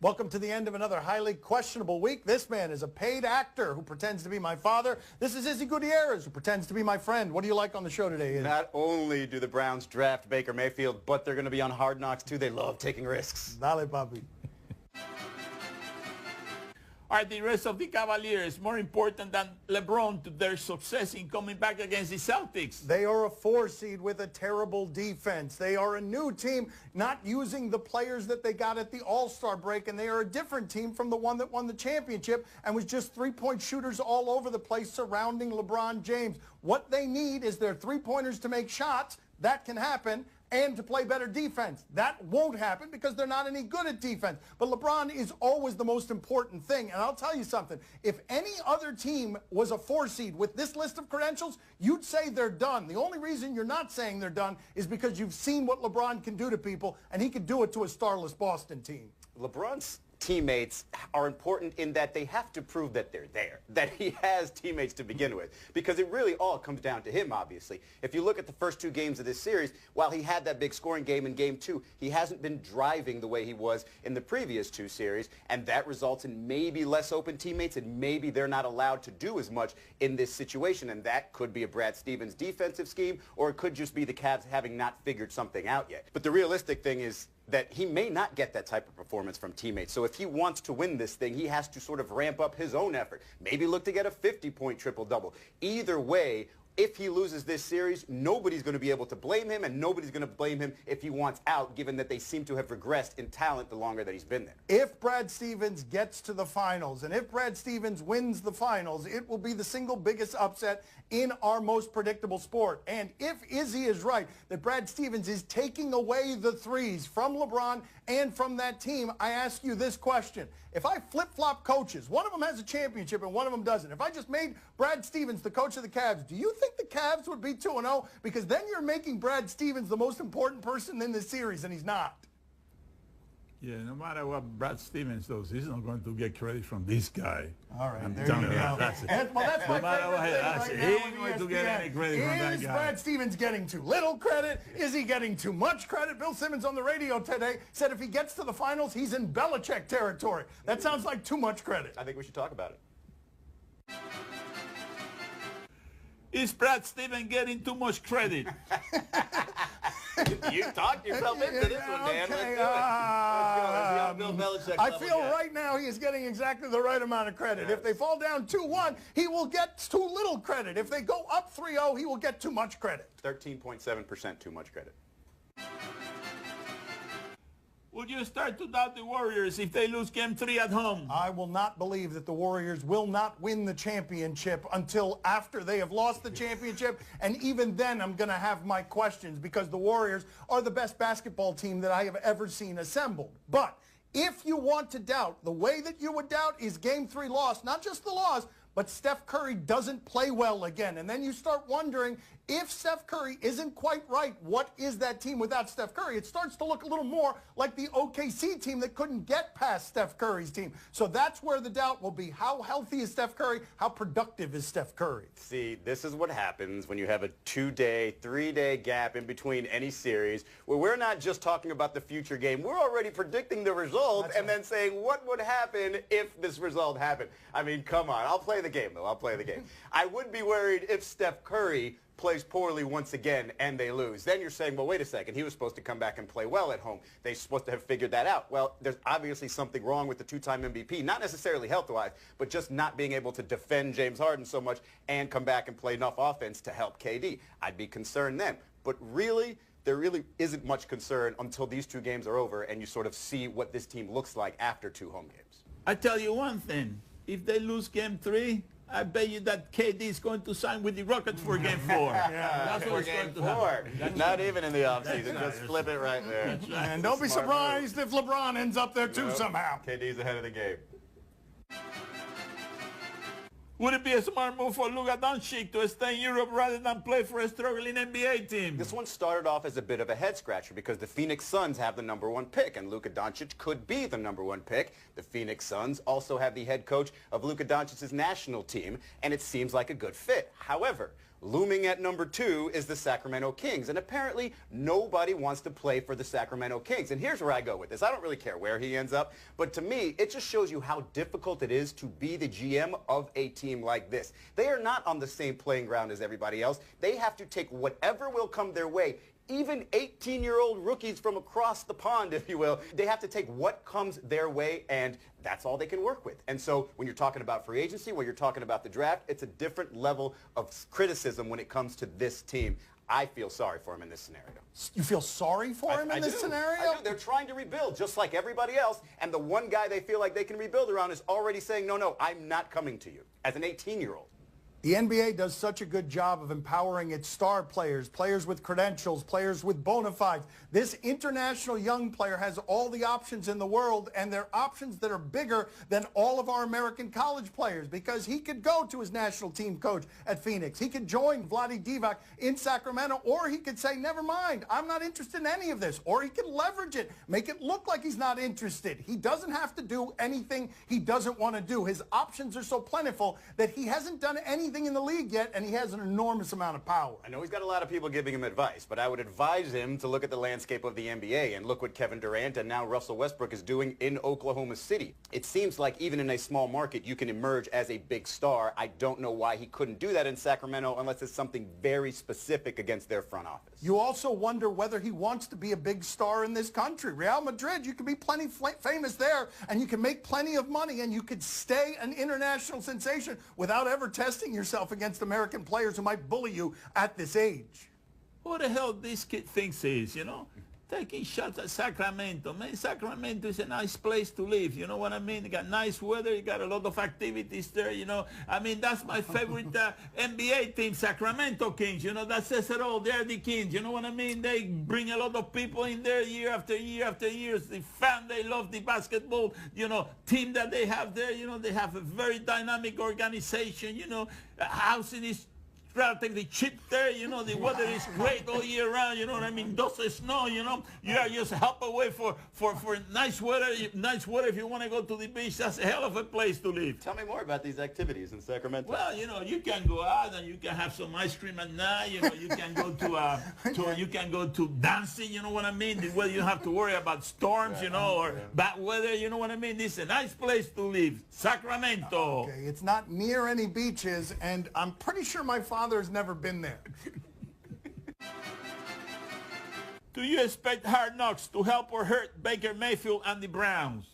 Welcome to the end of another highly questionable week. This man is a paid actor who pretends to be my father. This is Izzy Gutierrez, who pretends to be my friend. What do you like on the show today, Izzy? Not only do the Browns draft Baker Mayfield, but they're going to be on Hard Knocks, too. They love taking risks. Dale, papi. Are the rest of the Cavaliers more important than LeBron to their success in coming back against the Celtics? They are a 4 seed with a terrible defense. They are a new team not using the players that they got at the All-Star break, and they are a different team from the one that won the championship and was just three-point shooters all over the place surrounding LeBron James. What they need is their three-pointers to make shots. That can happen. And to play better defense. That won't happen because they're not any good at defense. But LeBron is always the most important thing. And I'll tell you something. If any other team was a 4 seed with this list of credentials, you'd say they're done. The only reason you're not saying they're done is because you've seen what LeBron can do to people, and he could do it to a starless Boston team. LeBron's teammates are important in that they have to prove that they're there, that he has teammates to begin with, because it really all comes down to him, obviously. If you look at the first 2 games of this series, while he had that big scoring game in Game 2, he hasn't been driving the way he was in the previous 2 series, and that results in maybe less open teammates, and maybe they're not allowed to do as much in this situation, and that could be a Brad Stevens defensive scheme, or it could just be the Cavs having not figured something out yet. But the realistic thing is that he may not get that type of performance from teammates. So if he wants to win this thing, he has to sort of ramp up his own effort. Maybe look to get a 50-point triple-double. Either way, if he loses this series, nobody's going to be able to blame him, and nobody's going to blame him if he wants out, given that they seem to have regressed in talent the longer that he's been there. If Brad Stevens gets to the finals, and if Brad Stevens wins the finals, it will be the single biggest upset in our most predictable sport. And if Izzy is right, that Brad Stevens is taking away the threes from LeBron and from that team, I ask you this question. If I flip-flop coaches, one of them has a championship and one of them doesn't. If I just made Brad Stevens the coach of the Cavs, do you think the Cavs would be 2-0? Because then you're making Brad Stevens the most important person in this series, and he's not. Yeah, no matter what Brad Stevens does, he's not going to get credit from this guy. All right, I'm there you telling go. you, that's it. And, well, that's No my matter favorite what, thing that's right it. now He with ain't going to ESPN. get any credit from that Is guy. Brad Stevens getting too little credit? Is he getting too much credit? Bill Simmons on the radio today said if he gets to the finals, he's in Belichick territory. That sounds like too much credit. I think we should talk about it. Is Brad Stevens getting too much credit? You talked yourself into this one, Dan. Okay, Let's do it. Let's go. Let's see how Bill Belichick I level feel gets. right now he is getting exactly the right amount of credit. If they fall down 2-1, he will get too little credit. If they go up 3-0, he will get too much credit. 13.7% too much credit. Would you start to doubt the Warriors if they lose Game 3 at home? I will not believe that the Warriors will not win the championship until after they have lost the championship, and even then I'm going to have my questions because the Warriors are the best basketball team that I have ever seen assembled. But if you want to doubt, the way that you would doubt is Game 3 loss, not just the loss, but Steph Curry doesn't play well again. And then you start wondering, if Steph Curry isn't quite right, what is that team without Steph Curry? It starts to look a little more like the OKC team that couldn't get past Steph Curry's team. So that's where the doubt will be. How healthy is Steph Curry? How productive is Steph Curry? See, this is what happens when you have a 2-day, 3-day gap in between any series where we're not just talking about the future game. We're already predicting the result and then saying what would happen if this result happened. I mean, come on. I'll play the game, though. I'll play the game. I would be worried if Steph Curry plays poorly once again and they lose. Then you're saying, well, wait a second, he was supposed to come back and play well at home. They're supposed to have figured that out. Well, there's obviously something wrong with the 2-time MVP, not necessarily health-wise, but just not being able to defend James Harden so much and come back and play enough offense to help KD. I'd be concerned then. But really, there really isn't much concern until these 2 games are over and you sort of see what this team looks like after 2 home games. I tell you one thing. If they lose Game 3, I bet you that KD is going to sign with the Rockets for Game 4. That's what it's going to happen. Not even in the offseason. Just flip it right there. And don't be surprised if LeBron ends up there too somehow. KD's ahead of the game. Would it be a smart move for Luka Doncic to stay in Europe rather than play for a struggling NBA team? This one started off as a bit of a head-scratcher because the Phoenix Suns have the #1 pick, and Luka Doncic could be the #1 pick. The Phoenix Suns also have the head coach of Luka Doncic's national team, and it seems like a good fit. However, Looming at number 2 is the Sacramento Kings, and apparently nobody wants to play for the Sacramento Kings. And here's where I go with this. I don't really care where he ends up, but to me, it just shows you how difficult it is to be the GM of a team like this. They are not on the same playing ground as everybody else. They have to take whatever will come their way. Even 18-year-old rookies from across the pond, if you will, they have to take what comes their way, and that's all they can work with. And so when you're talking about free agency, when you're talking about the draft, it's a different level of criticism when it comes to this team. I feel sorry for him in this scenario. You feel sorry for him in this scenario? I do. They're trying to rebuild just like everybody else, and the one guy they feel like they can rebuild around is already saying, no, I'm not coming to you, as an 18-year-old. The NBA does such a good job of empowering its star players, players with credentials, players with bona fides. This international young player has all the options in the world, and they're options that are bigger than all of our American college players, because he could go to his national team coach at Phoenix. He could join Vlade Divac in Sacramento, or he could say, never mind, I'm not interested in any of this. Or he could leverage it, make it look like he's not interested. He doesn't have to do anything he doesn't want to do. His options are so plentiful that he hasn't done anything in the league yet, and he has an enormous amount of power. I know he's got a lot of people giving him advice, but I would advise him to look at the landscape of the NBA and look what Kevin Durant and now Russell Westbrook is doing in Oklahoma City. It seems like even in a small market, you can emerge as a big star. I don't know why he couldn't do that in Sacramento unless it's something very specific against their front office. You also wonder whether he wants to be a big star in this country. Real Madrid, you can be plenty famous there, and you can make plenty of money, and you could stay an international sensation without ever testing yourself against American players who might bully you at this age. Who the hell this kid thinks he is, Taking shots at Sacramento. Man, Sacramento is a nice place to live, you know what I mean? You got nice weather, you got a lot of activities there, I mean, that's my favorite NBA team, Sacramento Kings, that says it all. They're the Kings, you know what I mean? They bring a lot of people in there year after year after year. The fan, they love the basketball, team that they have there, they have a very dynamic organization, housing is relatively cheap there, the weather is great all year round, you know what I mean? Doesn't snow, you are just a hop away for nice weather if you want to go to the beach. That's a hell of a place to live. Tell me more about these activities in Sacramento. Well, you can go out and you can have some ice cream at night, you can go you can go to dancing, you know what I mean? Where you don't have to worry about storms, or bad weather, you know what I mean? It's a nice place to live, Sacramento. Okay, it's not near any beaches, and I'm pretty sure my father has never been there. Do you expect Hard Knocks to help or hurt Baker Mayfield and the Browns?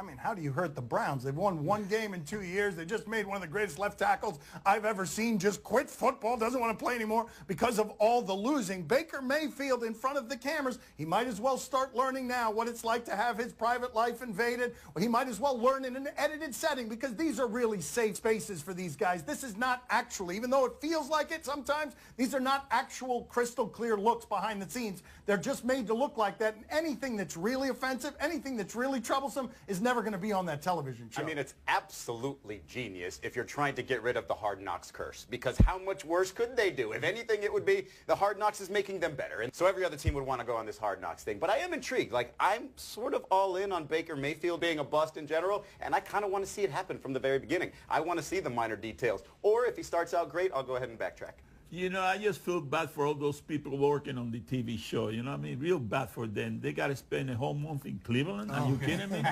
I mean, how do you hurt the Browns? They've won one game in 2 years. They just made one of the greatest left tackles I've ever seen just quit football, doesn't want to play anymore because of all the losing. Baker Mayfield in front of the cameras, he might as well start learning now what it's like to have his private life invaded. Or he might as well learn in an edited setting, because these are really safe spaces for these guys. This is not actually, even though it feels like it sometimes, these are not actual crystal clear looks behind the scenes. They're just made to look like that. And anything that's really offensive, anything that's really troublesome is never going to be on that television show. I mean, it's absolutely genius if you're trying to get rid of the Hard Knocks curse, because how much worse could they do? If anything, it would be the Hard Knocks is making them better. And so every other team would want to go on this Hard Knocks thing. But I am intrigued. Like, I'm sort of all in on Baker Mayfield being a bust in general, and I kind of want to see it happen from the very beginning. I want to see the minor details. Or if he starts out great, I'll go ahead and backtrack. I just feel bad for all those people working on the TV show. I mean, real bad for them. They got to spend a whole month in Cleveland. Are you kidding me?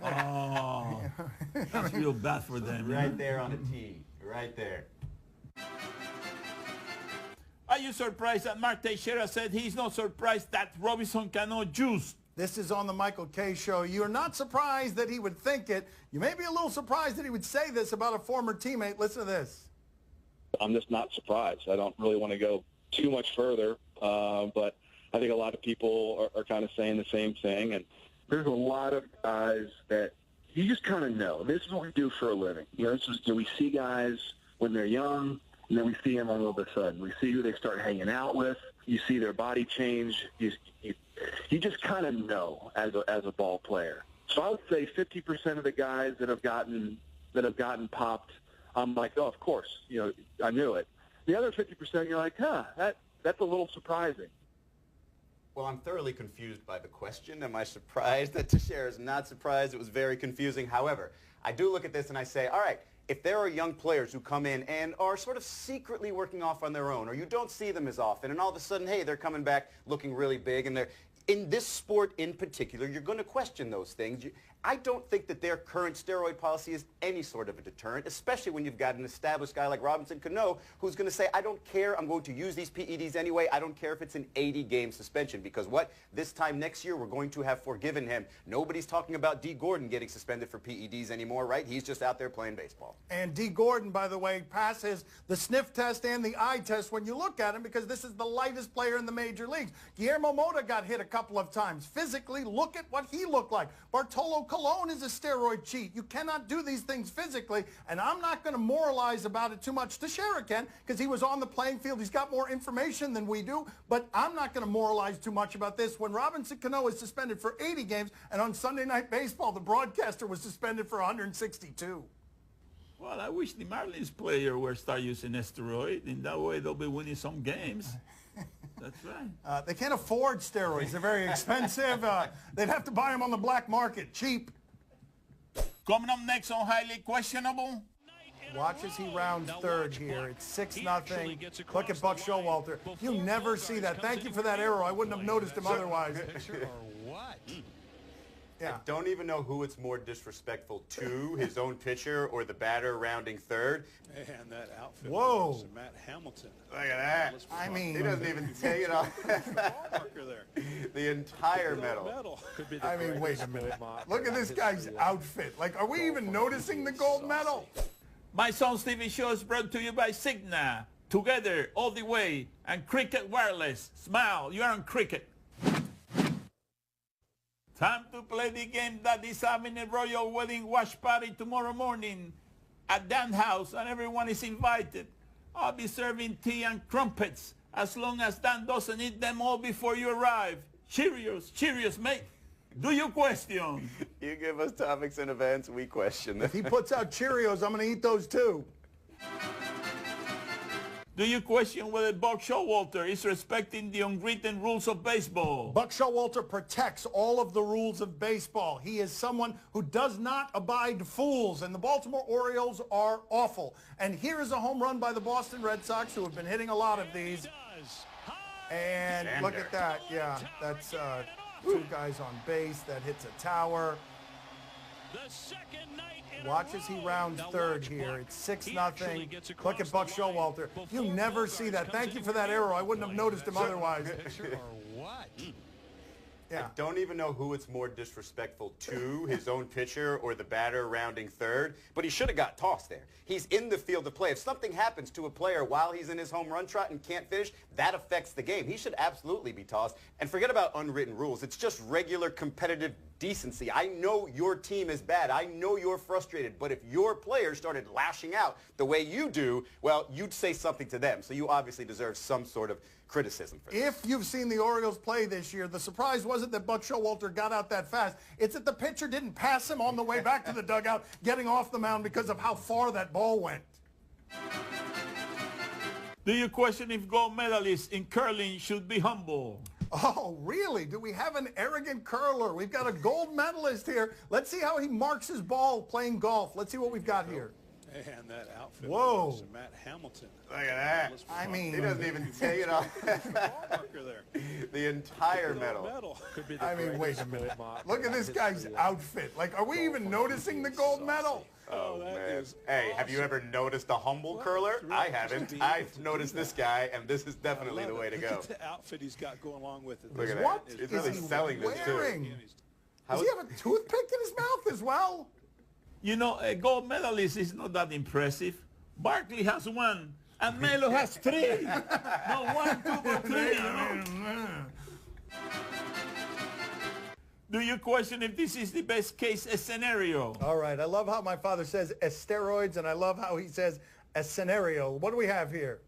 Oh, that's real bad for them. Right there on a tee. Right there. Are you surprised that Mark Teixeira said he's not surprised that Robinson Cano juiced? This is on the Michael Kay Show. You're not surprised that he would think it. You may be a little surprised that he would say this about a former teammate. Listen to this. I'm just not surprised. I don't really want to go too much further, but I think a lot of people are kind of saying the same thing. And there's a lot of guys that you just kind of know. This is what we do for a living. We see guys when they're young, and then we see them all of a sudden. We see who they start hanging out with. You see their body change. You just kind of know as a ball player. So I would say 50% of the guys that have gotten popped, I'm like, oh, of course, I knew it. The other 50%, you're like, that's a little surprising. Well, I'm thoroughly confused by the question. Am I surprised that Teixeira is not surprised? It was very confusing. However, I do look at this and I say, all right, if there are young players who come in and are sort of secretly working off on their own, or you don't see them as often, and all of a sudden, hey, they're coming back looking really big, and they're in this sport in particular, you're going to question those things. I don't think that their current steroid policy is any sort of a deterrent, especially when you've got an established guy like Robinson Cano who's going to say, I don't care, I'm going to use these PEDs anyway, I don't care if it's an 80-game suspension, because what? This time next year, we're going to have forgiven him. Nobody's talking about D. Gordon getting suspended for PEDs anymore, right? He's just out there playing baseball. And D. Gordon, by the way, passes the sniff test and the eye test when you look at him, because this is the lightest player in the major leagues. Guillermo Mota got hit a couple of times. Physically, look at what he looked like. Bartolo Colon is a steroid cheat. You cannot do these things physically, and I'm not going to moralize about it too much. Teixeira can, because he was on the playing field. He's got more information than we do, but I'm not going to moralize too much about this. When Robinson Cano is suspended for 80 games, and on Sunday Night Baseball, the broadcaster was suspended for 162. Well, I wish the Marlins player were start using steroid. In that way, they'll be winning some games. That's right. They can't afford steroids. They're very expensive. They'd have to buy them on the black market, cheap. Coming up next on Highly Questionable. Watch as he rounds third here. It's 6-0. Look at Buck Showalter. You never see that. Thank you for that arrow. I wouldn't have noticed him otherwise. I don't even know who it's more disrespectful to, his own pitcher or the batter rounding third. And that outfit. Whoa. Matt Hamilton. Look at that. I mean, He doesn't even take it off. The entire medal. I mean, wait a minute. Look at this guy's outfit. Like, are we even noticing the gold medal? My Son Stevie Show is brought to you by Cigna. Together, all the way, and Cricket Wireless. Smile, you're on Cricket. Time to play the game that is having a royal wedding wash party tomorrow morning at Dan House, and everyone is invited. I'll be serving tea and crumpets as long as Dan doesn't eat them all before you arrive. Cheerios, Cheerios, mate. Do you question? You give us topics in advance, we question them. If he puts out Cheerios, I'm going to eat those too. Do you question whether Buck Showalter is respecting the unwritten rules of baseball? Buck Showalter protects all of the rules of baseball. He is someone who does not abide fools, and the Baltimore Orioles are awful. And here is a home run by the Boston Red Sox, who have been hitting a lot of these. And look at that. Yeah, that's two guys on base. That hits a tower. Watch as he rounds third here. It's 6-0. Look at Buck Showalter. You never see that. Thank you for that arrow. I wouldn't have noticed him otherwise. I don't even know who it's more disrespectful to, his own pitcher or the batter rounding third, but he should have got tossed there. He's in the field of play. If something happens to a player while he's in his home run trot and can't finish, that affects the game. He should absolutely be tossed. And forget about unwritten rules. It's just regular competitive decency. I know your team is bad. I know you're frustrated. But if your players started lashing out the way you do, well, you'd say something to them. So you obviously deserve some sort of criticism for this. If you've seen the Orioles play this year, the surprise wasn't that Buck Showalter got out that fast. It's that the pitcher didn't pass him on the way back to the dugout, getting off the mound because of how far that ball went. Do you question if gold medalists in curling should be humble? Oh, really? Do we have an arrogant curler? We've got a gold medalist here. Let's see how he marks his ball playing golf. Let's see what we've got here. And that outfit. Whoa. Matt Hamilton. Look at that. I mean, He doesn't even take it off. The entire medal. I mean, wait a minute. Look at this guy's outfit. Like, are we even noticing the gold medal? Oh, man. Hey, have you ever noticed a humble curler? I haven't. I've noticed this guy, and this is definitely the way to go. Look at the outfit he's got going along with it. Look at What that. It's is really he selling this, wearing? too. Does he have a toothpick in his mouth as well? You know, a gold medalist is not that impressive. Barkley has one, and Melo has three. No, 1, 2, but 3. You know? Do you question if this is the best case scenario? All right. I love how my father says steroids, and I love how he says a scenario. What do we have here?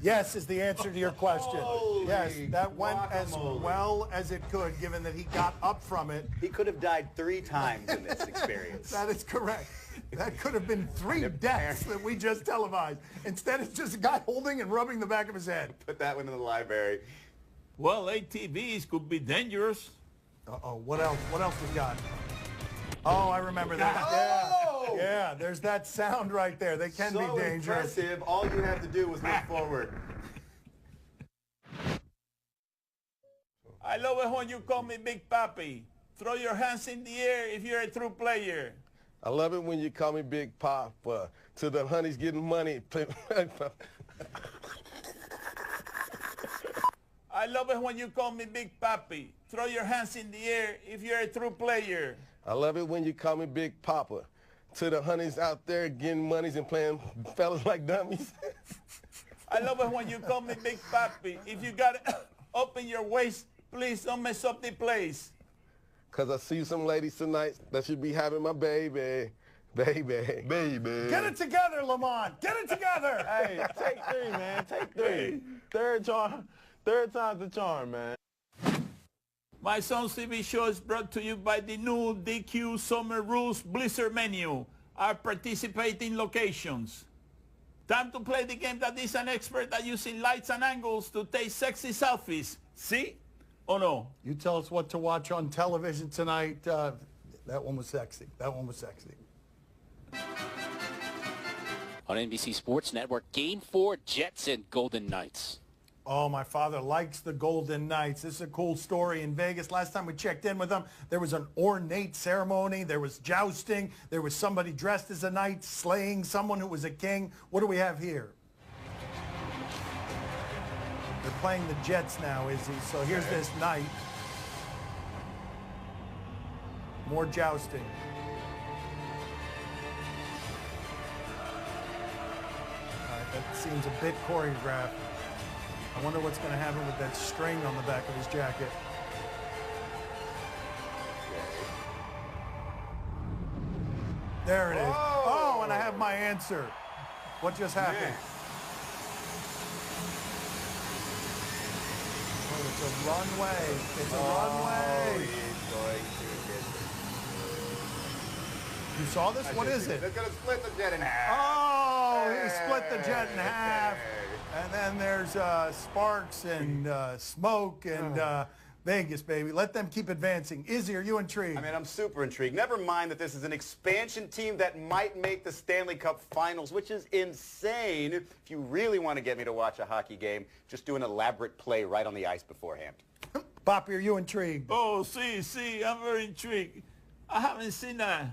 Yes is the answer to your question. Holy yes, that went as guacamole. well as it could, given that he got up from it. He could have died 3 times in this experience. That is correct. That could have been 3 deaths that we just televised. Instead, it's just a guy holding and rubbing the back of his head. Put that one in the library. Well, ATVs could be dangerous. Uh-oh, what else? What else we got? Oh, I remember that. Oh! Yeah. Yeah, there's that sound right there. They can be dangerous. Impressive. All you have to do was move forward. I love it when you call me Big Papi. Throw your hands in the air if you're a true player. I love it when you call me Big Papa. To the honeys getting money. I love it when you call me Big Papi. Throw your hands in the air if you're a true player. I love it when you call me Big Papa. To the honeys out there getting monies and playing fellas like dummies. I love it when you call me Big Papi. If you got to open your waist, please don't mess up the place. Because I see some ladies tonight that should be having my baby. Baby. Get it together, Lamont. Get it together. Hey, take 3, man. Take 3. Third time's the charm, man. My son's TV show is brought to you by the new DQ Summer Rules Blizzard menu. Our participating locations. Time to play the game that is an expert at using lights and angles to take sexy selfies. See? Or no? You tell us what to watch on television tonight. That one was sexy. That one was sexy. On NBC Sports Network, Game 4, Jets and Golden Knights. Oh, my father likes the Golden Knights. This is a cool story in Vegas. Last time we checked in with them, there was an ornate ceremony. There was jousting. There was somebody dressed as a knight slaying someone who was a king. What do we have here? They're playing the Jets now, Izzy. So here's this knight. More jousting. All right, that seems a bit choreographed. I wonder what's going to happen with that string on the back of his jacket. There it is. Oh, and I have my answer. What just happened? Oh, it's a runway. It's a runway. You saw this? What is it? It's going to split the jet in half. Oh, he split the jet in half. And then there's sparks and smoke and Vegas, baby. Let them keep advancing. Izzy, are you intrigued? I mean, I'm super intrigued. Never mind that this is an expansion team that might make the Stanley Cup Finals, which is insane. If you really want to get me to watch a hockey game, just do an elaborate play right on the ice beforehand. Poppy, are you intrigued? Oh, see, I'm very intrigued. I haven't seen a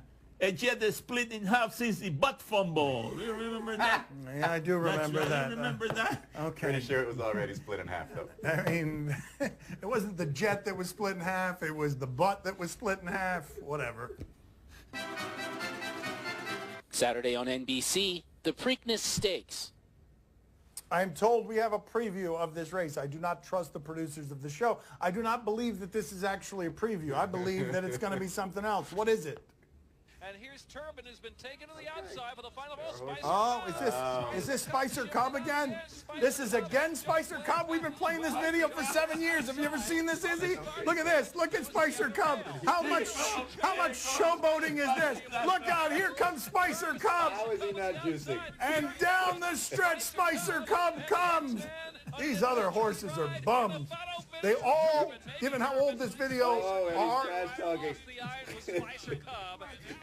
jet that split in half since the butt fumble. You remember that? Yeah, I do remember That's right. that. You remember that? Okay. Pretty sure it was already split in half, though. I mean, it wasn't the jet that was split in half. It was the butt that was split in half. Whatever. Saturday on NBC, the Preakness Stakes. I'm told we have a preview of this race. I do not trust the producers of the show. I do not believe that this is actually a preview. I believe that it's going to be something else. What is it? And here's Turbin, who's been taken to the outside for the final ball. Spicer Oh, is this Spicer Cub again? This is again Spicer Cub? We've been playing this video for 7 years. Have you ever seen this, Izzy? Look at this. Look at Spicer Cub. How much showboating is this? Look out. Here comes Spicer Cub. How is he not juicing? And down the stretch, Spicer Cub comes. These other horses are bums. They all, given how old this video are.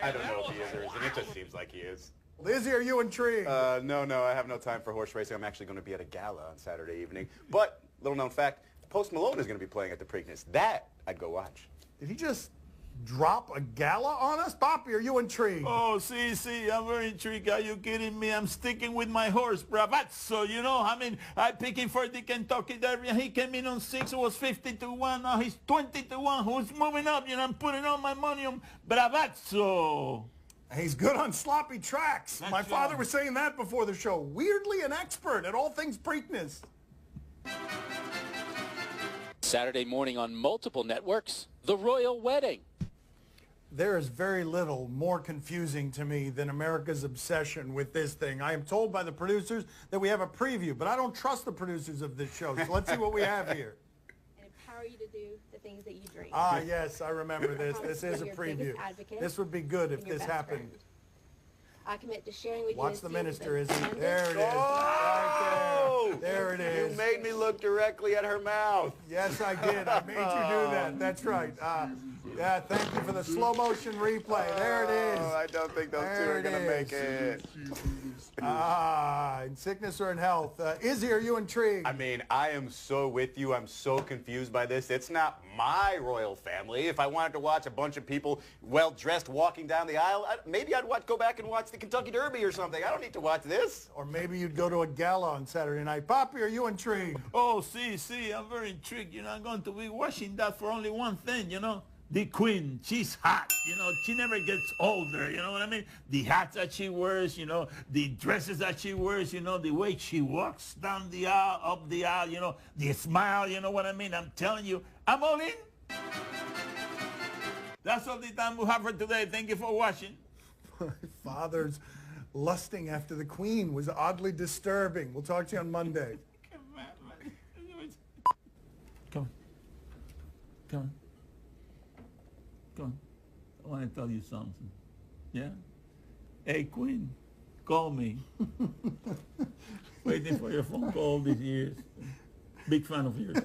I don't know if he is or isn't. It just seems like he is. Izzy, are you intrigued? No, I have no time for horse racing. I'm actually going to be at a gala on Saturday evening. But, little known fact, Post Malone is going to be playing at the Preakness. That I'd go watch. Did he just drop a gala on us? Poppy, are you intrigued? Oh, see, I'm very intrigued. Are you kidding me? I'm sticking with my horse, Bravazzo. You know, I mean, I picked him for the Kentucky Derby. He came in on 6. It was 50-1. Now he's 20-1. Who's moving up? You know, I'm putting all my money on Bravazzo. He's good on sloppy tracks. My father was saying that before the show. Weirdly an expert at all things Preakness. Saturday morning on multiple networks, The Royal Wedding. There is very little more confusing to me than America's obsession with this thing. I am told by the producers that we have a preview, but I don't trust the producers of this show. So let's see what we have here. And empower you to do the things that you dream. Ah, yes, I remember this. This is a preview. This would be good if this happened. I commit to sharing with you. Watch the minister, is he? There it is. Right there. There it is. is. made me look directly at her mouth. Yes, I did. I made you do that. That's right. Yeah, thank you for the slow motion replay. There it is. I don't think those two are going to make it. In sickness or in health. Izzy, are you intrigued? I mean, I am so with you. I'm so confused by this. It's not my royal family. If I wanted to watch a bunch of people well-dressed walking down the aisle, maybe I'd go back and watch the Kentucky Derby or something. I don't need to watch this. Or maybe you'd go to a gala on Saturday night. Poppy, are you intrigued? Oh, see, I'm very intrigued. You know, I'm going to be watching that for only one thing, you know. The queen, she's hot, you know, she never gets older, you know what I mean? The hats that she wears, you know, the dresses that she wears, you know, the way she walks down the aisle, up the aisle, you know, the smile, you know what I mean? I'm telling you, I'm all in. That's all the time we have for today. Thank you for watching. My father's lusting after the queen was oddly disturbing. We'll talk to you on Monday. Come on. Come on. Come on. I want to tell you something. Yeah? Hey, Queen, call me. Waiting for your phone call all these years. Big fan of yours.